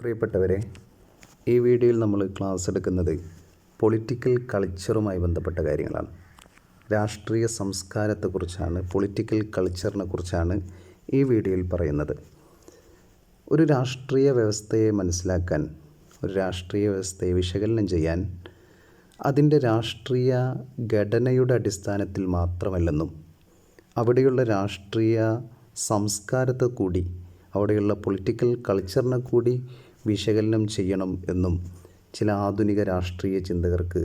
പ്രിയപ്പെട്ടവരെ, ഈ വീഡിയോയിൽ നമ്മൾ ക്ലാസ് എടുക്കുന്നത് പൊളിറ്റിക്കൽ കൾച്ചറുമായി ബന്ധപ്പെട്ട കാര്യങ്ങളാണ്. രാഷ്ട്രീയ സംസ്കാരത്തെക്കുറിച്ചാണ്, പൊളിറ്റിക്കൽ കൾച്ചറിനെ കുറിച്ചാണ് ഈ വീഡിയോയിൽ പറയുന്നത്. ഒരു രാഷ്ട്രീയ വ്യവസ്ഥയെ മനസ്സിലാക്കാൻ, ഒരു രാഷ്ട്രീയ വ്യവസ്ഥയെ വിശകലനം ചെയ്യാൻ അതിൻ്റെ രാഷ്ട്രീയ ഘടനയുടെ അടിസ്ഥാനത്തിൽ മാത്രമല്ലെന്നും അവിടെയുള്ള രാഷ്ട്രീയ സംസ്കാരത്തെ കൂടി, അവിടെയുള്ള പൊളിറ്റിക്കൽ കൾച്ചറിനെ കൂടി വിശകലനം ചെയ്യണം എന്നും ചില ആധുനിക രാഷ്ട്രീയ ചിന്തകർക്ക്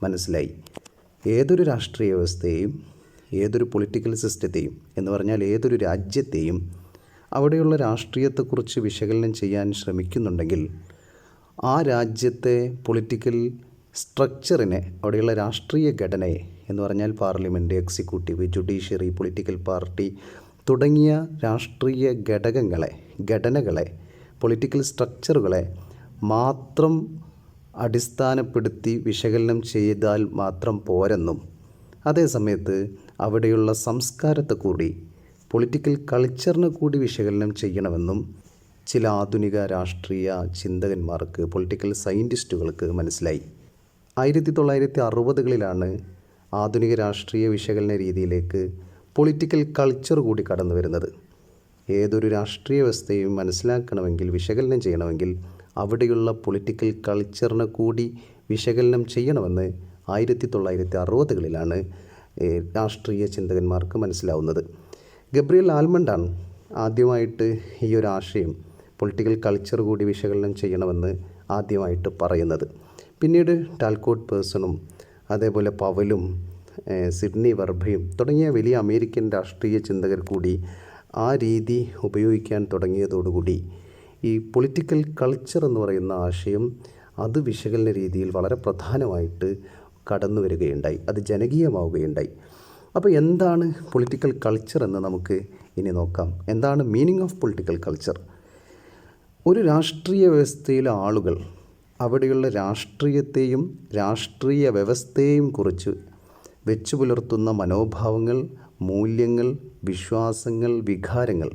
മനസ്സിലായി. ഏതൊരു രാഷ്ട്രീയ വ്യവസ്ഥയെയും, ഏതൊരു പൊളിറ്റിക്കൽ സിസ്റ്റത്തെയും എന്ന് പറഞ്ഞാൽ ഏതൊരു രാജ്യത്തെയും അവിടെയുള്ള രാഷ്ട്രീയത്തെക്കുറിച്ച് വിശകലനം ചെയ്യാൻ ശ്രമിക്കുന്നുണ്ടെങ്കിൽ ആ രാജ്യത്തെ പൊളിറ്റിക്കൽ സ്ട്രക്ചറിനെ, അവിടെയുള്ള രാഷ്ട്രീയ ഘടനയെ എന്ന് പറഞ്ഞാൽ parliament, executive, judiciary, political party തുടങ്ങിയ രാഷ്ട്രീയ ഘടനകളെ പൊളിറ്റിക്കൽ സ്ട്രക്ചറുകളെ മാത്രം അടിസ്ഥാനപ്പെടുത്തി വിശകലനം ചെയ്താൽ മാത്രം പോരെന്നും അതേസമയത്ത് അവിടെയുള്ള സംസ്കാരത്തെ കൂടി, പൊളിറ്റിക്കൽ കൾച്ചറിനെ കൂടി വിശകലനം ചെയ്യണമെന്നും ചില ആധുനിക രാഷ്ട്രീയ ചിന്തകന്മാർക്ക്, പൊളിറ്റിക്കൽ സയൻറ്റിസ്റ്റുകൾക്ക് മനസ്സിലായി. 1960കളിലാണ് ആധുനിക രാഷ്ട്രീയ വിശകലന രീതിയിലേക്ക് പൊളിറ്റിക്കൽ കൾച്ചർ കൂടി കടന്നു വരുന്നത്. ഏതൊരു രാഷ്ട്രീയ വ്യവസ്ഥയും മനസ്സിലാക്കണമെങ്കിൽ, വിശകലനം ചെയ്യണമെങ്കിൽ അവിടെയുള്ള പൊളിറ്റിക്കൽ കൾച്ചറിനെ കൂടി വിശകലനം ചെയ്യണമെന്ന് 1960കളിലാണ് രാഷ്ട്രീയ ചിന്തകന്മാർക്ക് മനസ്സിലാവുന്നത്. ഗബ്രിയൽ ആൽമണ്ടാണ് ആദ്യമായിട്ട് ഈ ഒരു ആശയം, പൊളിറ്റിക്കൽ കൾച്ചർ കൂടി വിശകലനം ചെയ്യണമെന്ന് ആദ്യമായിട്ട് പറയുന്നത്. പിന്നീട് ടാൽക്കോട്ട് പേഴ്സണും അതേപോലെ പവലും സിഡ്നി വെർബയും തുടങ്ങിയ വലിയ അമേരിക്കൻ രാഷ്ട്രീയ ചിന്തകർ കൂടി ആ രീതി ഉപയോഗിക്കാൻ തുടങ്ങിയതോടുകൂടി ഈ പൊളിറ്റിക്കൽ കൾച്ചർ എന്ന് പറയുന്ന ആശയം അത് വിശകലന രീതിയിൽ വളരെ പ്രധാനമായിട്ട് കടന്നു വരികയുണ്ടായി, അത് ജനകീയമാവുകയുണ്ടായി. അപ്പോൾ എന്താണ് പൊളിറ്റിക്കൽ കൾച്ചർ എന്ന് നമുക്ക് ഇനി നോക്കാം. എന്താണ് മീനിങ് ഓഫ് പൊളിറ്റിക്കൽ കൾച്ചർ? ഒരു രാഷ്ട്രീയ വ്യവസ്ഥയിലെ ആളുകൾ അവിടെയുള്ള രാഷ്ട്രീയത്തെയും രാഷ്ട്രീയ വ്യവസ്ഥയെയും കുറിച്ച് വെച്ചു പുലർത്തുന്ന മനോഭാവങ്ങൾ, മൂല്യങ്ങൾ, വിശ്വാസങ്ങൾ, വികാരങ്ങൾ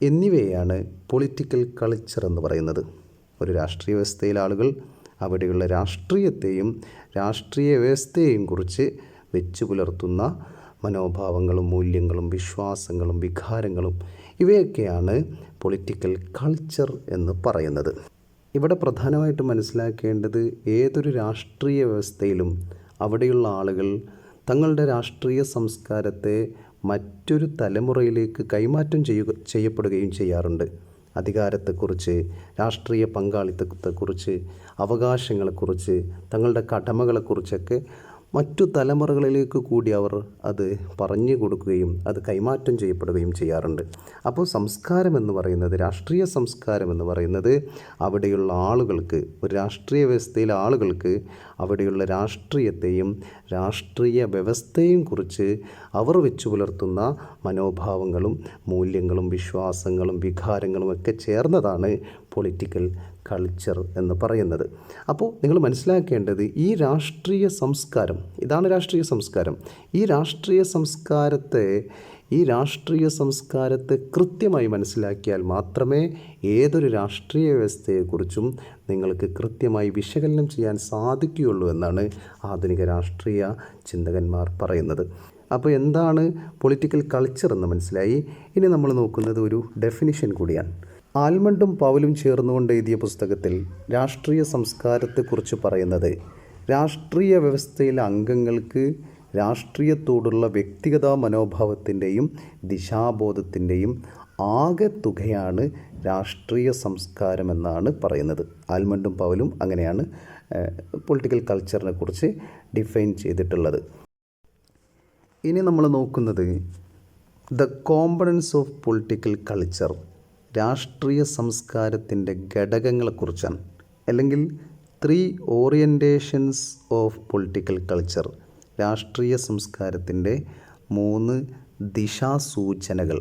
എന്നിവയാണ് പൊളിറ്റിക്കൽ കൾച്ചർ എന്ന് പറയുന്നത്. ഒരു രാഷ്ട്രീയ വ്യവസ്ഥയിലെ ആളുകൾ അവിടെയുള്ള രാഷ്ട്രീയത്തെയും രാഷ്ട്രീയ വ്യവസ്ഥയെയും കുറിച്ച് വെച്ചു പുലർത്തുന്ന മനോഭാവങ്ങളും, മൂല്യങ്ങളും, വിശ്വാസങ്ങളും, വികാരങ്ങളും ഇവയൊക്കെയാണ് പൊളിറ്റിക്കൽ കൾച്ചർ എന്ന് പറയുന്നത്. ഇവിടെ പ്രധാനമായിട്ട് മനസ്സിലാക്കേണ്ടത്, ഏതൊരു രാഷ്ട്രീയ വ്യവസ്ഥയിലും അവിടെയുള്ള ആളുകൾ തങ്ങളുടെ രാഷ്ട്രീയ സംസ്കാരത്തെ മറ്റൊരു തലമുറയിലേക്ക് കൈമാറ്റം ചെയ്യപ്പെടുകയും ചെയ്യാറുണ്ട്. അധികാരത്തെക്കുറിച്ച്, രാഷ്ട്രീയ പങ്കാളിത്തത്തെക്കുറിച്ച്, അവകാശങ്ങളെക്കുറിച്ച്, തങ്ങളുടെ കടമകളെക്കുറിച്ചൊക്കെ മറ്റു തലമുറകളിലേക്ക് കൂടി അവർ അത് പറഞ്ഞു കൊടുക്കുകയും അത് കൈമാറ്റം ചെയ്യപ്പെടുകയും ചെയ്യാറുണ്ട്. അപ്പോൾ സംസ്കാരം എന്ന് പറയുന്നത്, രാഷ്ട്രീയ സംസ്കാരം എന്ന് പറയുന്നത് അവിടെയുള്ള ആളുകൾക്ക്, ഒരു രാഷ്ട്രീയ വ്യവസ്ഥയിലെ ആളുകൾക്ക് അവിടെയുള്ള രാഷ്ട്രീയത്തെയും രാഷ്ട്രീയ വ്യവസ്ഥയെയും കുറിച്ച് അവർ വെച്ചു പുലർത്തുന്ന മനോഭാവങ്ങളും, മൂല്യങ്ങളും, വിശ്വാസങ്ങളും, വികാരങ്ങളും ഒക്കെ ചേർന്നതാണ് പൊളിറ്റിക്കൽ കൾച്ചർ എന്ന് പറയുന്നത്. അപ്പോൾ നിങ്ങൾ മനസ്സിലാക്കേണ്ടത്, ഈ രാഷ്ട്രീയ സംസ്കാരം, ഇതാണ് രാഷ്ട്രീയ സംസ്കാരം. ഈ രാഷ്ട്രീയ സംസ്കാരത്തെ കൃത്യമായി മനസ്സിലാക്കിയാൽ മാത്രമേ ഏതൊരു രാഷ്ട്രീയ വ്യവസ്ഥയെക്കുറിച്ചും നിങ്ങൾക്ക് കൃത്യമായി വിശകലനം ചെയ്യാൻ സാധിക്കുകയുള്ളൂ എന്നാണ് ആധുനിക രാഷ്ട്രീയ ചിന്തകന്മാർ പറയുന്നത്. അപ്പോൾ എന്താണ് പൊളിറ്റിക്കൽ കൾച്ചർ എന്ന് മനസ്സിലായി. ഇനി നമ്മൾ നോക്കുന്നത് ഒരു ഡെഫിനിഷൻ കൂടിയാണ്. ആൽമണ്ടും പവലും ചേർന്നുകൊണ്ട് എഴുതിയ പുസ്തകത്തിൽ രാഷ്ട്രീയ സംസ്കാരത്തെക്കുറിച്ച് പറയുന്നത്, രാഷ്ട്രീയ വ്യവസ്ഥയിലെ അംഗങ്ങൾക്ക് രാഷ്ട്രീയത്തോടുള്ള വ്യക്തിഗത മനോഭാവത്തിൻ്റെയും ദിശാബോധത്തിൻ്റെയും ആകെ തുകയാണ് രാഷ്ട്രീയ സംസ്കാരം എന്നാണ് പറയുന്നത്. ആൽമണ്ടും പവലും അങ്ങനെയാണ് പൊളിറ്റിക്കൽ കൾച്ചറിനെ കുറിച്ച് ഡിഫൈൻ ചെയ്തിട്ടുള്ളത്. ഇനി നമ്മൾ നോക്കുന്നത് the components of political culture, രാഷ്ട്രീയ സംസ്കാരത്തിൻ്റെ ഘടകങ്ങളെക്കുറിച്ചാണ്. അല്ലെങ്കിൽ 3 ഓറിയൻറ്റേഷൻസ് ഓഫ് പൊളിറ്റിക്കൽ കൾച്ചർ, രാഷ്ട്രീയ സംസ്കാരത്തിൻ്റെ 3 ദിശാസൂചനകൾ.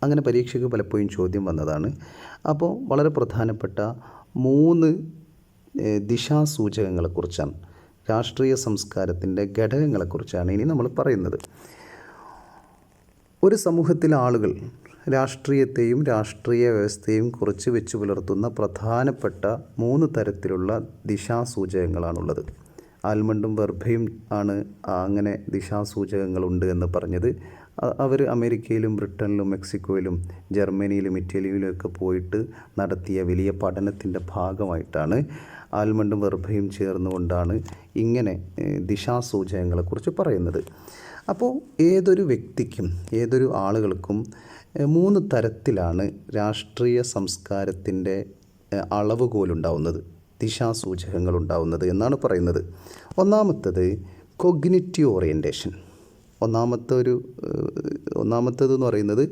അങ്ങനെ പരീക്ഷയ്ക്ക് പലപ്പോഴും ചോദ്യം വന്നതാണ്. അപ്പോൾ വളരെ പ്രധാനപ്പെട്ട 3 ദിശാസൂചകങ്ങളെക്കുറിച്ചാണ്, രാഷ്ട്രീയ സംസ്കാരത്തിൻ്റെ ഘടകങ്ങളെക്കുറിച്ചാണ് ഇനി നമ്മൾ പറയുന്നത്. ഒരു സമൂഹത്തിലെ ആളുകൾ രാഷ്ട്രീയത്തെയും രാഷ്ട്രീയ വ്യവസ്ഥയെയും കുറിച്ച് വെച്ച് പുലർത്തുന്ന പ്രധാനപ്പെട്ട 3 തരത്തിലുള്ള ദിശാസൂചകങ്ങളാണുള്ളത്. ആൽമണ്ടും വെർബയും ആണ് അങ്ങനെ ദിശാസൂചകങ്ങളുണ്ട് എന്ന് പറഞ്ഞത്. അവർ അമേരിക്കയിലും ബ്രിട്ടനിലും മെക്സിക്കോയിലും ജർമ്മനിയിലും ഇറ്റലിയിലുമൊക്കെ പോയിട്ട് നടത്തിയ വലിയ പഠനത്തിൻ്റെ ഭാഗമായിട്ടാണ് ആൽമണ്ടും വെർബയും ചേർന്നുകൊണ്ടാണ് ഇങ്ങനെ ദിശാസൂചകങ്ങളെക്കുറിച്ച് പറയുന്നത്. അപ്പോൾ ഏതൊരു വ്യക്തിക്കും ഏതൊരു ആളുകൾക്കും 3 തരത്തിലാണ് രാഷ്ട്രീയ സംസ്കാരത്തിൻ്റെ അളവുകോലുണ്ടാവുന്നത്, ദിശാസൂചകങ്ങളുണ്ടാവുന്നത് എന്നാണ് പറയുന്നത്. ഒന്നാമത്തേത് കൊഗ്നിറ്റീവ് ഓറിയൻറ്റേഷൻ. ഒന്നാമത്തേതെന്ന് പറയുന്നത്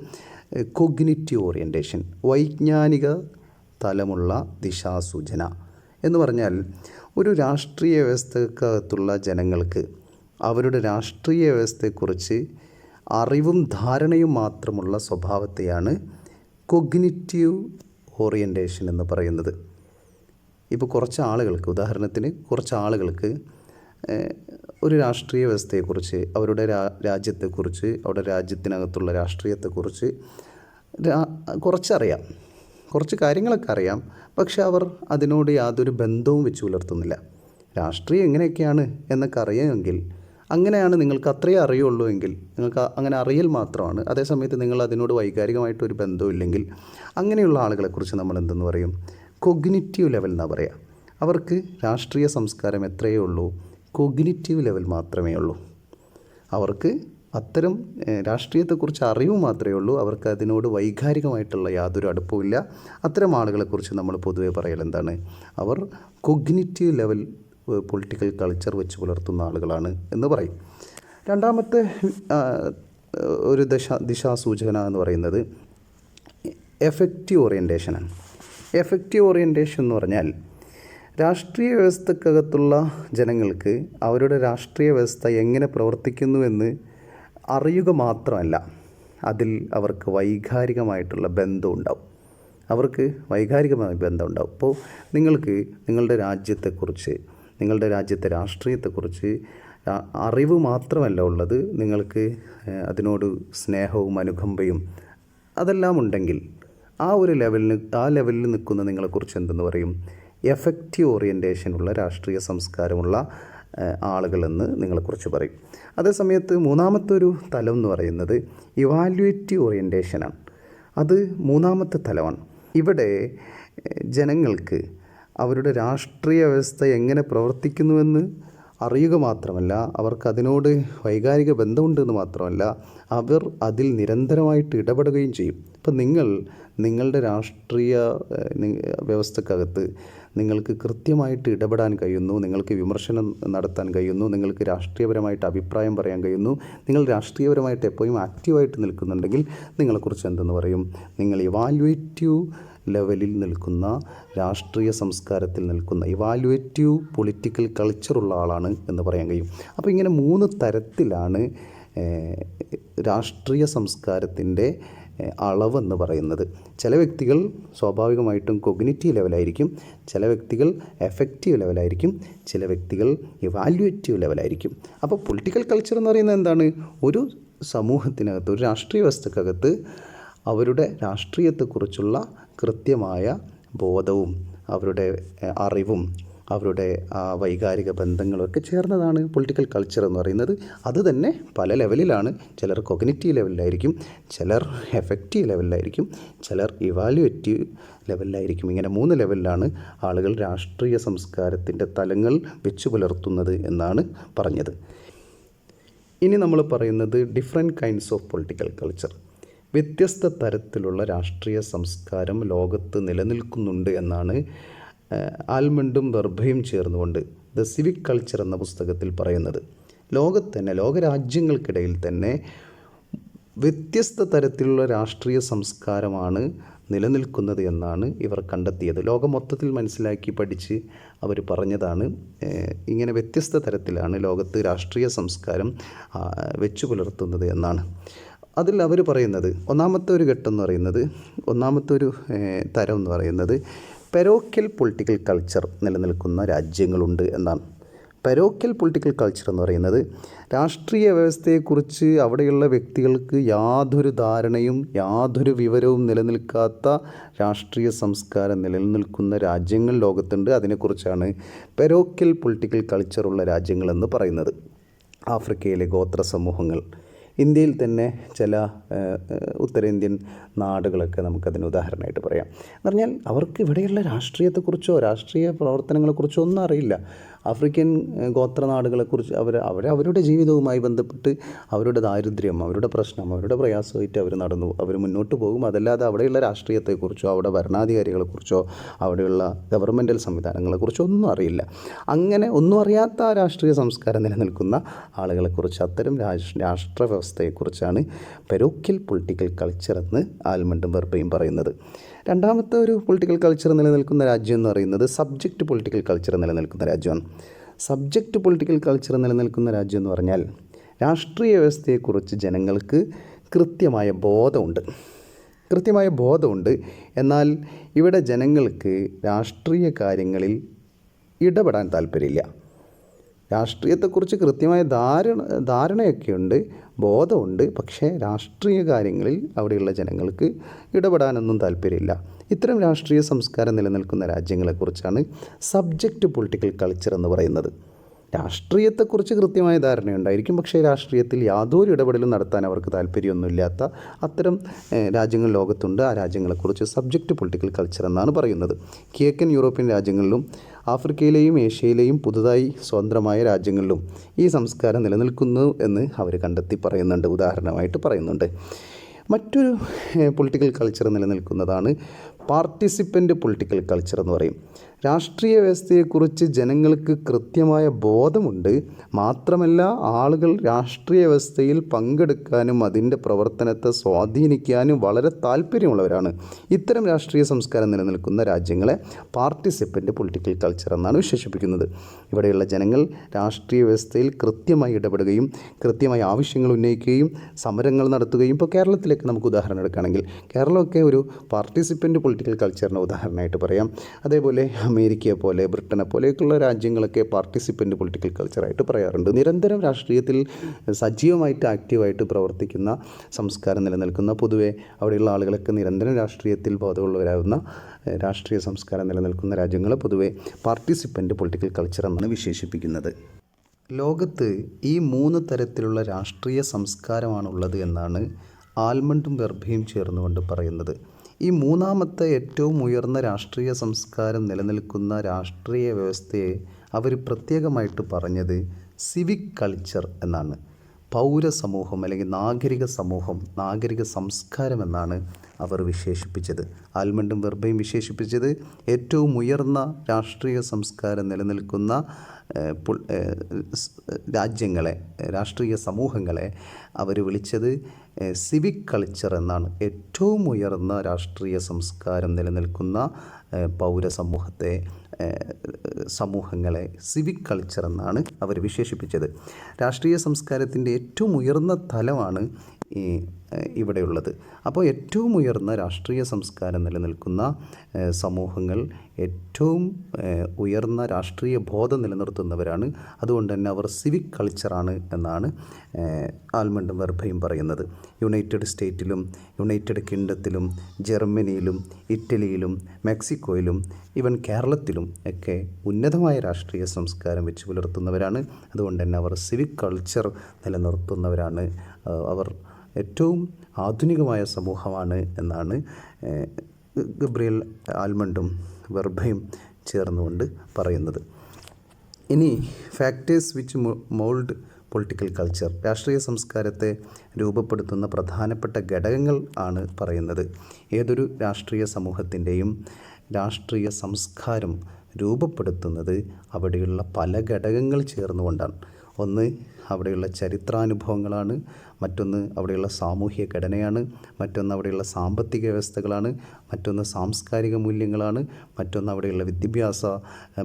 കൊഗ്നിറ്റീവ് ഓറിയൻറ്റേഷൻ, വൈജ്ഞാനിക തലമുള്ള ദിശാസൂചന എന്ന് പറഞ്ഞാൽ ഒരു രാഷ്ട്രീയ വ്യവസ്ഥക്കകത്തുള്ള ജനങ്ങൾക്ക് അവരുടെ രാഷ്ട്രീയ വ്യവസ്ഥയെക്കുറിച്ച് അറിവും ധാരണയും മാത്രമുള്ള സ്വഭാവത്തെയാണ് കൊഗ്നിറ്റീവ് ഓറിയൻറ്റേഷൻ എന്ന് പറയുന്നത്. ഇപ്പോൾ ഉദാഹരണത്തിന് കുറച്ച് ആളുകൾക്ക് ഒരു രാഷ്ട്രീയ വ്യവസ്ഥയെക്കുറിച്ച്, അവരുടെ രാജ്യത്തെക്കുറിച്ച്, അവരുടെ രാജ്യത്തിനകത്തുള്ള രാഷ്ട്രീയത്തെക്കുറിച്ച് കുറച്ചറിയാം, കുറച്ച് കാര്യങ്ങളൊക്കെ അറിയാം. പക്ഷെ അവർ അതിനോട് യാതൊരു ബന്ധവും വെച്ച് പുലർത്തുന്നില്ല. രാഷ്ട്രീയം എങ്ങനെയൊക്കെയാണ് എന്നൊക്കെ അറിയാമെങ്കിൽ, അങ്ങനെയാണ് നിങ്ങൾക്ക് അത്രയേ അറിയുള്ളൂ എങ്കിൽ നിങ്ങൾക്ക് അങ്ങനെ അറിയൽ മാത്രമാണ്. അതേസമയത്ത് നിങ്ങൾ അതിനോട് വൈകാരികമായിട്ടൊരു ബന്ധമില്ലെങ്കിൽ അങ്ങനെയുള്ള ആളുകളെക്കുറിച്ച് നമ്മൾ എന്തെന്ന് പറയും? കൊഗ്നിറ്റീവ് ലെവൽ എന്നാണ് പറയുക. അവർക്ക് രാഷ്ട്രീയ സംസ്കാരം എത്രയേ ഉള്ളൂ? കൊഗ്നിറ്റീവ് ലെവൽ മാത്രമേ ഉള്ളൂ. അവർക്ക് അത്തരം രാഷ്ട്രീയത്തെക്കുറിച്ച് അറിവ് മാത്രമേ ഉള്ളൂ. അവർക്ക് അതിനോട് വൈകാരികമായിട്ടുള്ള യാതൊരു അടുപ്പവുമില്ല. അത്തരം ആളുകളെക്കുറിച്ച് നമ്മൾ പൊതുവെ പറയൽ എന്താണ്? അവർ കൊഗ്നിറ്റീവ് ലെവൽ പൊളിറ്റിക്കൽ കൾച്ചർ വെച്ച് പുലർത്തുന്ന ആളുകളാണ് എന്ന് പറയും. രണ്ടാമത്തെ ഒരു ദിശാസൂചന എന്ന് പറയുന്നത് എഫക്റ്റീവ് ഓറിയൻറ്റേഷനാണ്. എഫക്റ്റീവ് ഓറിയൻറ്റേഷൻ എന്ന് പറഞ്ഞാൽ രാഷ്ട്രീയ വ്യവസ്ഥക്കകത്തുള്ള ജനങ്ങൾക്ക് അവരുടെ രാഷ്ട്രീയ വ്യവസ്ഥ എങ്ങനെ പ്രവർത്തിക്കുന്നുവെന്ന് അറിയുക മാത്രമല്ല, അതിൽ അവർക്ക് വൈകാരികമായിട്ടുള്ള ബന്ധമുണ്ടാവും. ഇപ്പോൾ നിങ്ങൾക്ക് നിങ്ങളുടെ രാജ്യത്തെക്കുറിച്ച്, നിങ്ങളുടെ രാജ്യത്തെ രാഷ്ട്രീയത്തെക്കുറിച്ച് അറിവ് മാത്രമല്ല ഉള്ളത്, നിങ്ങൾക്ക് അതിനോട് സ്നേഹവും അനുകമ്പയും അതെല്ലാം ഉണ്ടെങ്കിൽ ആ ലെവലിൽ നിൽക്കുന്ന നിങ്ങളെക്കുറിച്ച് എന്തെന്ന് പറയും? എഫക്റ്റീവ് ഓറിയൻറ്റേഷനുള്ള രാഷ്ട്രീയ സംസ്കാരമുള്ള ആളുകളെന്ന് നിങ്ങളെക്കുറിച്ച് പറയും. അതേസമയത്ത് മൂന്നാമത്തെ ഒരു തലം എന്ന് പറയുന്നത് ഇവാലുവേറ്റീവ് ഓറിയൻറ്റേഷനാണ്. അത് മൂന്നാമത്തെ തലമാണ്. ഇവിടെ ജനങ്ങൾക്ക് അവരുടെ രാഷ്ട്രീയ വ്യവസ്ഥ എങ്ങനെ പ്രവർത്തിക്കുന്നുവെന്ന് അറിയുക മാത്രമല്ല, അവർക്ക് വൈകാരിക ബന്ധമുണ്ടെന്ന് മാത്രമല്ല, അവർ അതിൽ നിരന്തരമായിട്ട് ഇടപെടുകയും ചെയ്യും. ഇപ്പം നിങ്ങളുടെ രാഷ്ട്രീയ വ്യവസ്ഥക്കകത്ത് നിങ്ങൾക്ക് കൃത്യമായിട്ട് ഇടപെടാൻ കഴിയുന്നു, നിങ്ങൾക്ക് വിമർശനം നടത്താൻ കഴിയുന്നു, നിങ്ങൾക്ക് രാഷ്ട്രീയപരമായിട്ട് അഭിപ്രായം പറയാൻ കഴിയുന്നു, നിങ്ങൾ രാഷ്ട്രീയപരമായിട്ട് എപ്പോഴും ആക്റ്റീവായിട്ട് നിൽക്കുന്നുണ്ടെങ്കിൽ നിങ്ങളെക്കുറിച്ച് എന്തെന്ന് പറയും? നിങ്ങൾ ഇവാലുവേറ്റീവ് ലെവലിൽ നിൽക്കുന്ന, രാഷ്ട്രീയ സംസ്കാരത്തിൽ നിൽക്കുന്ന, ഇവാലുവേറ്റീവ് പൊളിറ്റിക്കൽ കൾച്ചറുള്ള ആളാണ് എന്ന് പറയാൻ കഴിയും. അപ്പോൾ ഇങ്ങനെ 3 തരത്തിലാണ് രാഷ്ട്രീയ സംസ്കാരത്തിൻ്റെ അളവെന്ന് പറയുന്നത്. ചില വ്യക്തികൾ സ്വാഭാവികമായിട്ടും കൊഗ്നിറ്റീവ് ലെവലായിരിക്കും, ചില വ്യക്തികൾ എഫക്റ്റീവ് ലെവലായിരിക്കും, ചില വ്യക്തികൾ ഇവാലുവേറ്റീവ് ലെവലായിരിക്കും. അപ്പോൾ പൊളിറ്റിക്കൽ കൾച്ചർ എന്ന് പറയുന്നത് എന്താണ്? ഒരു സമൂഹത്തിനകത്ത്, ഒരു രാഷ്ട്രീയ വ്യവസ്ഥക്കകത്ത് അവരുടെ രാഷ്ട്രീയത്തെക്കുറിച്ചുള്ള കൃത്യമായ ബോധവും അവരുടെ അറിവും അവരുടെ വൈകാരിക ബന്ധങ്ങളൊക്കെ ചേർന്നതാണ് പൊളിറ്റിക്കൽ കൾച്ചർ എന്ന് പറയുന്നത്. അത് തന്നെ പല ലെവലിലാണ്. ചിലർ കൊഗ്നിറ്റീവ് ലെവലിലായിരിക്കും, ചിലർ എഫക്റ്റീവ് ലെവലിലായിരിക്കും, ചിലർ ഇവാലുവേറ്റീവ് ലെവലിലായിരിക്കും. ഇങ്ങനെ 3 ലെവലിലാണ് ആളുകൾ രാഷ്ട്രീയ സംസ്കാരത്തിൻ്റെ തലങ്ങൾ വെച്ച് പുലർത്തുന്നത് എന്നാണ് പറഞ്ഞത്. ഇനി നമ്മൾ പറയുന്നത് different kinds of political culture. വ്യത്യസ്ത തരത്തിലുള്ള രാഷ്ട്രീയ സംസ്കാരം ലോകത്ത് നിലനിൽക്കുന്നുണ്ട് എന്നാണ് ആൽമണ്ടും വെർബയും ചേർന്നുകൊണ്ട് ദ സിവിക് കൾച്ചർ എന്ന പുസ്തകത്തിൽ പറയുന്നത്. ലോകരാജ്യങ്ങൾക്കിടയിൽ തന്നെ വ്യത്യസ്ത തരത്തിലുള്ള രാഷ്ട്രീയ സംസ്കാരമാണ് നിലനിൽക്കുന്നത് എന്നാണ് ഇവർ കണ്ടെത്തിയത്. ലോകം മൊത്തത്തിൽ മനസ്സിലാക്കി പഠിച്ച് അവർ പറഞ്ഞതാണ്. ഇങ്ങനെ വ്യത്യസ്ത തരത്തിലാണ് ലോകത്ത് രാഷ്ട്രീയ സംസ്കാരം വെച്ചു പുലർത്തുന്നത് എന്നാണ്. അതിൽ അവർ പറയുന്നത് ഒന്നാമത്തെ ഒരു ഘട്ടം എന്ന് പറയുന്നത്, ഒന്നാമത്തെ ഒരു തരം എന്ന് പറയുന്നത് പെരോക്കിയൽ പൊളിറ്റിക്കൽ കൾച്ചർ നിലനിൽക്കുന്ന രാജ്യങ്ങളുണ്ട് എന്നാണ്. പരോക്കിയൽ പൊളിറ്റിക്കൽ കൾച്ചർ എന്ന് പറയുന്നത് രാഷ്ട്രീയ വ്യവസ്ഥയെക്കുറിച്ച് അവിടെയുള്ള വ്യക്തികൾക്ക് യാതൊരു ധാരണയും യാതൊരു വിവരവും നിലനിൽക്കാത്ത രാഷ്ട്രീയ സംസ്കാരം നിലനിൽക്കുന്ന രാജ്യങ്ങൾ ലോകത്തുണ്ട്. അതിനെക്കുറിച്ചാണ് പരോക്കിയൽ പൊളിറ്റിക്കൽ കൾച്ചറുള്ള രാജ്യങ്ങളെന്ന് പറയുന്നത്. ആഫ്രിക്കയിലെ ഗോത്ര സമൂഹങ്ങൾ, ഇന്ത്യയിൽ തന്നെ ചില ഉത്തരേന്ത്യൻ നാടുകളൊക്കെ നമുക്കതിന് ഉദാഹരണമായിട്ട് പറയാം. എന്ന് പറഞ്ഞാൽ അവർക്ക് ഇവിടെയുള്ള രാഷ്ട്രീയത്തെക്കുറിച്ചോ രാഷ്ട്രീയ പ്രവർത്തനങ്ങളെക്കുറിച്ചോ ഒന്നും അറിയില്ല. ആഫ്രിക്കൻ ഗോത്ര നാടുകളെക്കുറിച്ച് അവരുടെ ജീവിതവുമായി ബന്ധപ്പെട്ട് അവരുടെ ദാരിദ്ര്യം, അവരുടെ പ്രശ്നം, അവരുടെ പ്രയാസമായിട്ട് അവർ മുന്നോട്ട് പോകും. അതല്ലാതെ അവിടെയുള്ള രാഷ്ട്രീയത്തെക്കുറിച്ചോ അവിടെ ഭരണാധികാരികളെക്കുറിച്ചോ അവിടെയുള്ള ഗവൺമെൻറ്റൽ സംവിധാനങ്ങളെക്കുറിച്ചോ ഒന്നും അറിയില്ല. അങ്ങനെ ഒന്നും അറിയാത്ത രാഷ്ട്രീയ സംസ്കാരം നിലനിൽക്കുന്ന ആളുകളെക്കുറിച്ച്, അത്തരം രാഷ്ട്ര വ്യവസ്ഥയെക്കുറിച്ചാണ് പരോക്കിയൽ പൊളിറ്റിക്കൽ കൾച്ചർ എന്ന് ആൽമണ്ടും വെർബയും പറയുന്നത്. രണ്ടാമത്തെ ഒരു പൊളിറ്റിക്കൽ കൾച്ചർ നിലനിൽക്കുന്ന രാജ്യം എന്ന് പറയുന്നത് സബ്ജക്റ്റ് പൊളിറ്റിക്കൽ കൾച്ചർ നിലനിൽക്കുന്ന രാജ്യമാണ്. സബ്ജക്റ്റ് പൊളിറ്റിക്കൽ കൾച്ചർ നിലനിൽക്കുന്ന രാജ്യം എന്ന് പറഞ്ഞാൽ രാഷ്ട്രീയ വ്യവസ്ഥയെക്കുറിച്ച് ജനങ്ങൾക്ക് കൃത്യമായ ബോധമുണ്ട്. എന്നാൽ ഇവിടെ ജനങ്ങൾക്ക് രാഷ്ട്രീയ കാര്യങ്ങളിൽ ഇടപെടാൻ താല്പര്യമില്ല. രാഷ്ട്രീയത്തെക്കുറിച്ച് കൃത്യമായ ധാരണയൊക്കെയുണ്ട്, ബോധമുണ്ട്. പക്ഷേ രാഷ്ട്രീയ കാര്യങ്ങളിൽ അവിടെയുള്ള ജനങ്ങൾക്ക് ഇടപെടാനൊന്നും താല്പര്യമില്ല. ഇത്തരം രാഷ്ട്രീയ സംസ്കാരം നിലനിൽക്കുന്ന രാജ്യങ്ങളെക്കുറിച്ചാണ് സബ്ജക്റ്റ് പൊളിറ്റിക്കൽ കൾച്ചർ എന്ന് പറയുന്നത്. രാഷ്ട്രീയത്തെക്കുറിച്ച് കൃത്യമായ ധാരണയുണ്ടായിരിക്കും, പക്ഷേ രാഷ്ട്രീയത്തിൽ യാതൊരു ഇടപെടലും നടത്താൻ അവർക്ക് താല്പര്യമൊന്നുമില്ലാത്ത അത്തരം രാജ്യങ്ങൾ ലോകത്തുണ്ട്. ആ രാജ്യങ്ങളെക്കുറിച്ച് സബ്ജക്റ്റ് പൊളിറ്റിക്കൽ കൾച്ചർ എന്നാണ് പറയുന്നത്. കിഴക്കൻ യൂറോപ്യൻ രാജ്യങ്ങളിലും ആഫ്രിക്കയിലെയും ഏഷ്യയിലെയും പുതുതായി സ്വതന്ത്രമായ രാജ്യങ്ങളിലും ഈ സംസ്കാരം നിലനിൽക്കുന്നു എന്ന് അവർ കണ്ടെത്തി പറയുന്നുണ്ട്, ഉദാഹരണമായിട്ട് പറയുന്നുണ്ട്. മറ്റൊരു പൊളിറ്റിക്കൽ കൾച്ചർ നിലനിൽക്കുന്നതാണ് പാർട്ടിസിപ്പൻ്റ് പൊളിറ്റിക്കൽ കൾച്ചർ എന്ന് പറയും. രാഷ്ട്രീയ വ്യവസ്ഥയെക്കുറിച്ച് ജനങ്ങൾക്ക് കൃത്യമായ ബോധമുണ്ട്. മാത്രമല്ല ആളുകൾ രാഷ്ട്രീയ വ്യവസ്ഥയിൽ പങ്കെടുക്കാനും അതിൻ്റെ പ്രവർത്തനത്തെ സ്വാധീനിക്കാനും വളരെ താല്പര്യമുള്ളവരാണ്. ഇത്തരം രാഷ്ട്രീയ സംസ്കാരം നിലനിൽക്കുന്ന രാജ്യങ്ങളെ പാർട്ടിസിപ്പൻ്റ് പൊളിറ്റിക്കൽ കൾച്ചർ എന്നാണ് വിശേഷിപ്പിക്കുന്നത്. ഇവിടെയുള്ള ജനങ്ങൾ രാഷ്ട്രീയ വ്യവസ്ഥയിൽ കൃത്യമായി ഇടപെടുകയും കൃത്യമായി ആവശ്യങ്ങൾ ഉന്നയിക്കുകയും സമരങ്ങൾ നടത്തുകയും, ഇപ്പോൾ കേരളത്തിലേക്ക് നമുക്ക് ഉദാഹരണം എടുക്കുകയാണെങ്കിൽ കേരളമൊക്കെ ഒരു പാർട്ടിസിപ്പൻ്റ് പൊളിറ്റിക്കൽ കൾച്ചറിന് ഉദാഹരണമായിട്ട് പറയാം. അതേപോലെ അമേരിക്കയെ പോലെ ബ്രിട്ടനെ പോലെയൊക്കെയുള്ള രാജ്യങ്ങളൊക്കെ പാർട്ടിസിപ്പൻ്റ് പൊളിറ്റിക്കൽ കൾച്ചറായിട്ട് പറയാറുണ്ട്. നിരന്തരം രാഷ്ട്രീയത്തിൽ സജീവമായിട്ട് ആക്റ്റീവായിട്ട് പ്രവർത്തിക്കുന്ന സംസ്കാരം നിലനിൽക്കുന്ന, പൊതുവെ അവിടെയുള്ള ആളുകളൊക്കെ നിരന്തരം രാഷ്ട്രീയത്തിൽ ബോധമുള്ളവരാകുന്ന രാഷ്ട്രീയ സംസ്കാരം നിലനിൽക്കുന്ന രാജ്യങ്ങളെ പൊതുവെ പാർട്ടിസിപ്പൻ്റ് പൊളിറ്റിക്കൽ കൾച്ചർ എന്നാണ് വിശേഷിപ്പിക്കുന്നത്. ലോകത്ത് ഈ 3 തരത്തിലുള്ള രാഷ്ട്രീയ സംസ്കാരമാണുള്ളത് എന്നാണ് ആൽമണ്ടും വെർബയും ചേർന്നുകൊണ്ട് പറയുന്നത്. ഈ മൂന്നാമത്തെ ഏറ്റവും ഉയർന്ന രാഷ്ട്രീയ സംസ്കാരം നിലനിൽക്കുന്ന രാഷ്ട്രീയ വ്യവസ്ഥയെ അവർ പ്രത്യേകമായിട്ട് പറഞ്ഞത് സിവിക് കൾച്ചർ എന്നാണ്. പൗരസമൂഹം അല്ലെങ്കിൽ നാഗരിക സമൂഹം, നാഗരിക സംസ്കാരം എന്നാണ് അവർ വിശേഷിപ്പിച്ചത്. ആൽമണ്ടും വെർബയും വിശേഷിപ്പിച്ചത് ഏറ്റവും ഉയർന്ന രാഷ്ട്രീയ സംസ്കാരം നിലനിൽക്കുന്ന രാജ്യങ്ങളെ, രാഷ്ട്രീയ സമൂഹങ്ങളെ അവർ വിളിച്ചത് സിവിക് കൾച്ചർ എന്നാണ്. ഏറ്റവും ഉയർന്ന രാഷ്ട്രീയ സംസ്കാരം നിലനിൽക്കുന്ന പൗരസമൂഹത്തെ, സമൂഹങ്ങളെ സിവിക് കൾച്ചർ എന്നാണ് അവർ വിശേഷിപ്പിച്ചത്. രാഷ്ട്രീയ സംസ്കാരത്തിൻ്റെ ഏറ്റവും ഉയർന്ന തലമാണ് ഇവിടെയുള്ളത്. അപ്പോൾ ഏറ്റവും ഉയർന്ന രാഷ്ട്രീയ സംസ്കാരം നിലനിൽക്കുന്ന സമൂഹങ്ങൾ ഏറ്റവും ഉയർന്ന രാഷ്ട്രീയ ബോധം നിലനിർത്തുന്നവരാണ്. അതുകൊണ്ട് തന്നെ അവർ സിവിക് കൾച്ചറാണ് എന്നാണ് ആൽമണ്ടും വെർബയും പറയുന്നത്. യുണൈറ്റഡ് സ്റ്റേറ്റിലും യുണൈറ്റഡ് കിങ്ഡത്തിലും ജർമ്മനിയിലും ഇറ്റലിയിലും മെക്സിക്കോയിലും ഈവൻ കേരളത്തിലും ഒക്കെ ഉന്നതമായ രാഷ്ട്രീയ സംസ്കാരം വെച്ച് പുലർത്തുന്നവരാണ്. അതുകൊണ്ട് തന്നെ അവർ സിവിക് കൾച്ചർ നിലനിർത്തുന്നവരാണ്. അവർ ഏറ്റവും ആധുനികമായ സമൂഹമാണ് എന്നാണ് ഗബ്രിയേൽ ആൽമണ്ടും വെർബയും ചേർന്നുകൊണ്ട് പറയുന്നത്. ഇനി factors which mould political culture, രാഷ്ട്രീയ സംസ്കാരത്തെ രൂപപ്പെടുത്തുന്ന പ്രധാനപ്പെട്ട ഘടകങ്ങൾ ആണ് പറയുന്നത്. ഏതൊരു രാഷ്ട്രീയ സമൂഹത്തിൻ്റെയും രാഷ്ട്രീയ സംസ്കാരം രൂപപ്പെടുത്തുന്നത് അവിടെയുള്ള പല ഘടകങ്ങൾ ചേർന്നുകൊണ്ടാണ്. ഒന്ന് അവിടെയുള്ള ചരിത്രാനുഭവങ്ങളാണ്, മറ്റൊന്ന് അവിടെയുള്ള സാമൂഹ്യ ഘടനയാണ്, മറ്റൊന്ന് അവിടെയുള്ള സാമ്പത്തിക വ്യവസ്ഥകളാണ്, മറ്റൊന്ന് സാംസ്കാരിക മൂല്യങ്ങളാണ്, മറ്റൊന്ന് അവിടെയുള്ള വിദ്യാഭ്യാസ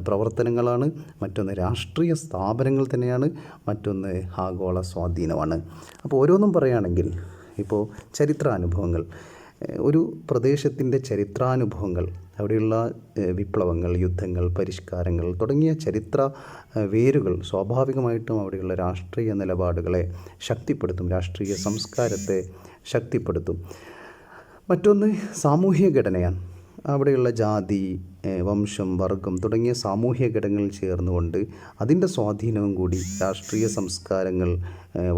പ്രവർത്തനങ്ങളാണ്, മറ്റൊന്ന് രാഷ്ട്രീയ സ്ഥാപനങ്ങൾ തന്നെയാണ്, മറ്റൊന്ന് ആഗോള സ്വാധീനമാണ്. അപ്പോൾ ഓരോന്നും പറയുകയാണെങ്കിൽ, ഇപ്പോൾ ചരിത്രാനുഭവങ്ങൾ, ഒരു പ്രദേശത്തിൻ്റെ ചരിത്രാനുഭവങ്ങൾ അവിടെയുള്ള വിപ്ലവങ്ങൾ, യുദ്ധങ്ങൾ, പരിഷ്കാരങ്ങൾ തുടങ്ങിയ ചരിത്ര വേരുകൾ സ്വാഭാവികമായിട്ടും അവിടെയുള്ള രാഷ്ട്രീയ നിലപാടുകളെ ശക്തിപ്പെടുത്തും, രാഷ്ട്രീയ സംസ്കാരത്തെ ശക്തിപ്പെടുത്തും. മറ്റൊന്ന് സാമൂഹ്യ ഘടനയാണ്. അവിടെയുള്ള ജാതി, വംശം, വർഗം തുടങ്ങിയ സാമൂഹ്യ ഘടകങ്ങൾ ചേർന്നുകൊണ്ട് അതിൻ്റെ സ്വാധീനവും കൂടി രാഷ്ട്രീയ സംസ്കാരങ്ങൾ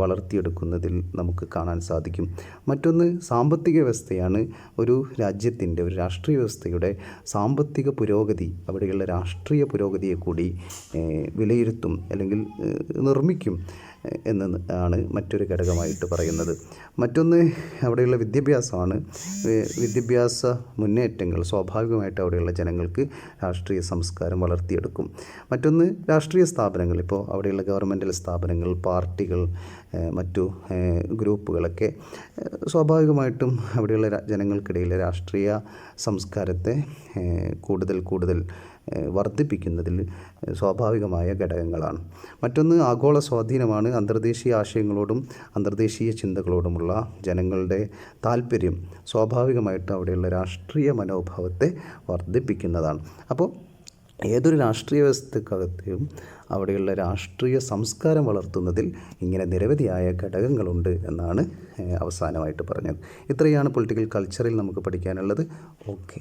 വളർത്തിയെടുക്കുന്നതിൽ നമുക്ക് കാണാൻ സാധിക്കും. മറ്റൊന്ന് സാമ്പത്തിക വ്യവസ്ഥയാണ്. ഒരു രാജ്യത്തിൻ്റെ, ഒരു രാഷ്ട്രീയ വ്യവസ്ഥയുടെ സാമ്പത്തിക പുരോഗതി അവിടെയുള്ള രാഷ്ട്രീയ പുരോഗതിയെ കൂടി വിലയിരുത്തും അല്ലെങ്കിൽ നിർമ്മിക്കും എന്ന് ആണ് മറ്റൊരു ഘടകമായിട്ട് പറയുന്നത്. മറ്റൊന്ന് അവിടെയുള്ള വിദ്യാഭ്യാസമാണ്. വിദ്യാഭ്യാസ മുന്നേറ്റങ്ങൾ സ്വാഭാവികമായിട്ട് അവിടെയുള്ള ജനങ്ങൾക്ക് രാഷ്ട്രീയ സംസ്കാരം വളർത്തിയെടുക്കും. മറ്റൊന്ന് രാഷ്ട്രീയ സ്ഥാപനങ്ങൾ, ഇപ്പോൾ അവിടെയുള്ള ഗവൺമെൻറ്റൽ സ്ഥാപനങ്ങൾ, പാർട്ടികൾ, മറ്റു ഗ്രൂപ്പുകളൊക്കെ സ്വാഭാവികമായിട്ടും അവിടെയുള്ള ജനങ്ങൾക്കിടയിലെ രാഷ്ട്രീയ സംസ്കാരത്തെ കൂടുതൽ വർദ്ധിപ്പിക്കുന്നതിൽ സ്വാഭാവികമായ ഘടകങ്ങളാണ്. മറ്റൊന്ന് ആഗോള സ്വാധീനമാണ്. അന്തർദേശീയ ആശയങ്ങളോടും അന്തർദേശീയ ചിന്തകളോടുമുള്ള ജനങ്ങളുടെ താല്പര്യം സ്വാഭാവികമായിട്ടും അവിടെയുള്ള രാഷ്ട്രീയ മനോഭാവത്തെ വർദ്ധിപ്പിക്കുന്നതാണ്. അപ്പോൾ ഏതൊരു രാഷ്ട്രീയ വ്യവസ്ഥക്കകത്തെയും അവിടെയുള്ള രാഷ്ട്രീയ സംസ്കാരം വളർത്തുന്നതിൽ ഇങ്ങനെ നിരവധിയായ ഘടകങ്ങളുണ്ട് എന്നാണ് അവസാനമായിട്ട് പറഞ്ഞത്. ഇത്രയാണ് പൊളിറ്റിക്കൽ കൾച്ചറിൽ നമുക്ക് പഠിക്കാനുള്ളത്. ഓക്കെ.